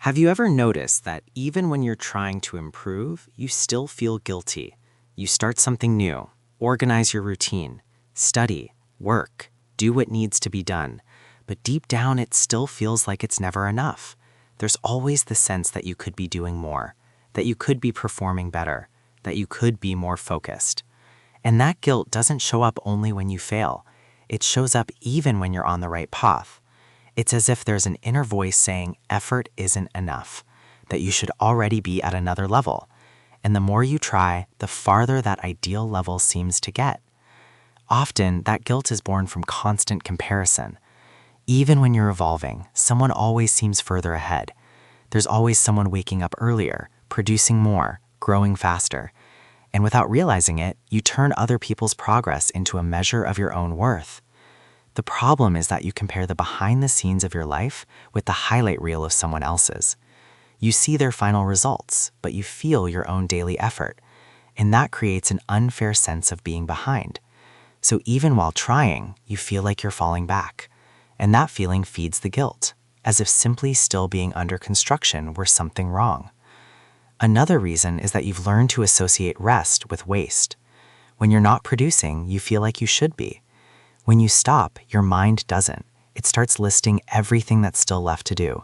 Have you ever noticed that even when you're trying to improve, you still feel guilty? You start something new, organize your routine, study, work, do what needs to be done, but deep down it still feels like it's never enough. There's always the sense that you could be doing more, that you could be performing better, that you could be more focused. And that guilt doesn't show up only when you fail. It shows up even when you're on the right path. It's as if there's an inner voice saying effort isn't enough, that you should already be at another level. And the more you try, the farther that ideal level seems to get. Often, that guilt is born from constant comparison. Even when you're evolving, someone always seems further ahead. There's always someone waking up earlier, producing more, growing faster. And without realizing it, you turn other people's progress into a measure of your own worth. The problem is that you compare the behind the scenes of your life with the highlight reel of someone else's. You see their final results, but you feel your own daily effort, and that creates an unfair sense of being behind. So even while trying, you feel like you're falling back, and that feeling feeds the guilt, as if simply still being under construction were something wrong. Another reason is that you've learned to associate rest with waste. When you're not producing, you feel like you should be. When you stop, your mind doesn't. It starts listing everything that's still left to do.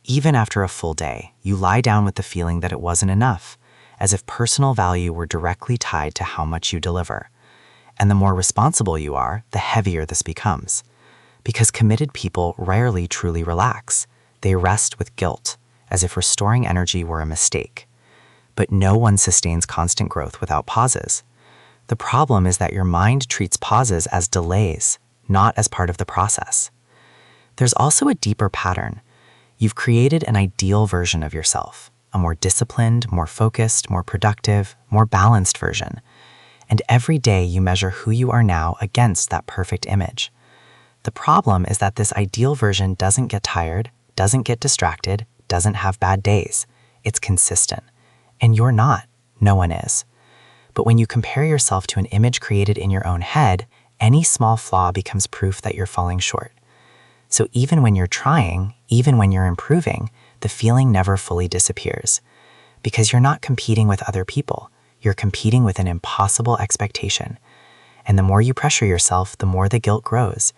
Even after a full day, you lie down with the feeling that it wasn't enough, as if personal value were directly tied to how much you deliver. And the more responsible you are, the heavier this becomes. Because committed people rarely truly relax. They rest with guilt, as if restoring energy were a mistake. But no one sustains constant growth without pauses. The problem is that your mind treats pauses as delays, not as part of the process. There's also a deeper pattern. You've created an ideal version of yourself, a more disciplined, more focused, more productive, more balanced version. And every day you measure who you are now against that perfect image. The problem is that this ideal version doesn't get tired, doesn't get distracted, doesn't have bad days. It's consistent. And you're not. No one is. But when you compare yourself to an image created in your own head, any small flaw becomes proof that you're falling short. So even when you're trying, even when you're improving, the feeling never fully disappears. Because you're not competing with other people. You're competing with an impossible expectation. And the more you pressure yourself, the more the guilt grows.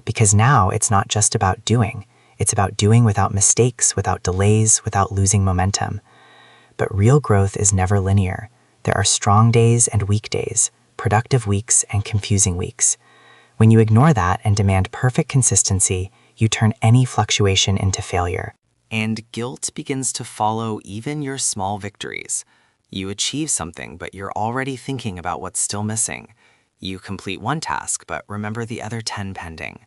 Because now it's not just about doing. It's about doing without mistakes, without delays, without losing momentum. But real growth is never linear. There are strong days and weak days, productive weeks and confusing weeks. When you ignore that and demand perfect consistency, you turn any fluctuation into failure. And guilt begins to follow even your small victories. You achieve something, but you're already thinking about what's still missing. You complete one task, but remember the other 10 pending.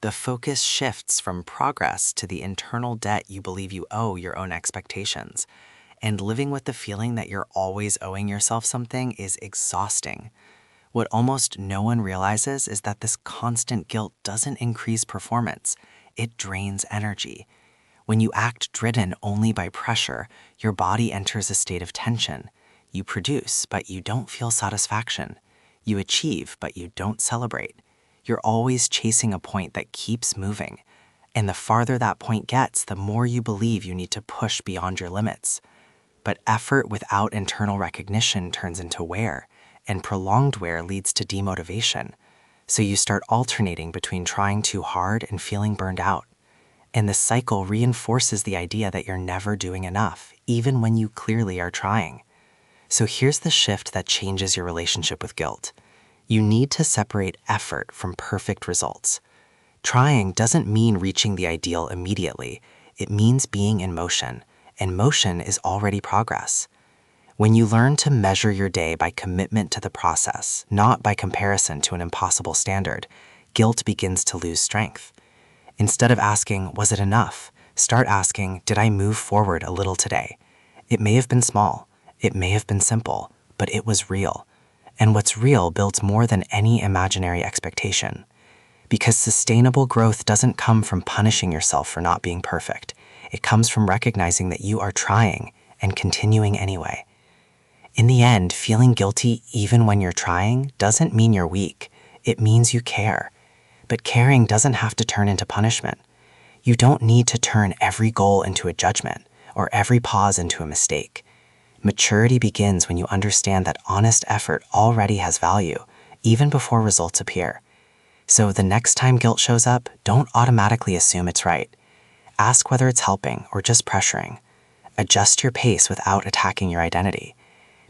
The focus shifts from progress to the internal debt you believe you owe your own expectations. And living with the feeling that you're always owing yourself something is exhausting. What almost no one realizes is that this constant guilt doesn't increase performance. It drains energy. When you act driven only by pressure, your body enters a state of tension. You produce, but you don't feel satisfaction. You achieve, but you don't celebrate. You're always chasing a point that keeps moving. And the farther that point gets, the more you believe you need to push beyond your limits. But effort without internal recognition turns into wear, and prolonged wear leads to demotivation. So you start alternating between trying too hard and feeling burned out. And this cycle reinforces the idea that you're never doing enough, even when you clearly are trying. So here's the shift that changes your relationship with guilt. You need to separate effort from perfect results. Trying doesn't mean reaching the ideal immediately. It means being in motion. And motion is already progress. When you learn to measure your day by commitment to the process, not by comparison to an impossible standard, guilt begins to lose strength. Instead of asking, was it enough? Start asking, did I move forward a little today? It may have been small, it may have been simple, but it was real. And what's real builds more than any imaginary expectation. Because sustainable growth doesn't come from punishing yourself for not being perfect. It comes from recognizing that you are trying and continuing anyway. In the end, feeling guilty even when you're trying doesn't mean you're weak. It means you care. But caring doesn't have to turn into punishment. You don't need to turn every goal into a judgment or every pause into a mistake. Maturity begins when you understand that honest effort already has value, even before results appear. So the next time guilt shows up, don't automatically assume it's right. Ask whether it's helping or just pressuring. Adjust your pace without attacking your identity.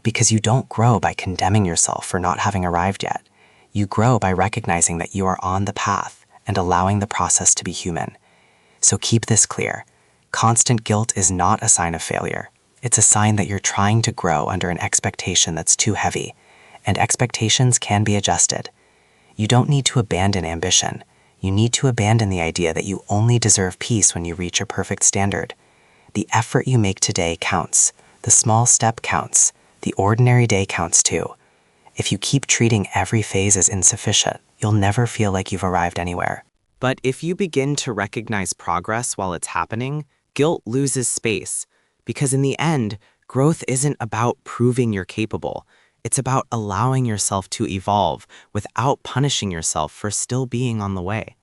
Because you don't grow by condemning yourself for not having arrived yet. You grow by recognizing that you are on the path and allowing the process to be human. So keep this clear. Constant guilt is not a sign of failure. It's a sign that you're trying to grow under an expectation that's too heavy, and expectations can be adjusted. You don't need to abandon ambition. You need to abandon the idea that you only deserve peace when you reach a perfect standard. The effort you make today counts. The small step counts. The ordinary day counts too. If you keep treating every phase as insufficient, you'll never feel like you've arrived anywhere. But if you begin to recognize progress while it's happening, guilt loses space. Because in the end, growth isn't about proving you're capable. It's about allowing yourself to evolve without punishing yourself for still being on the way.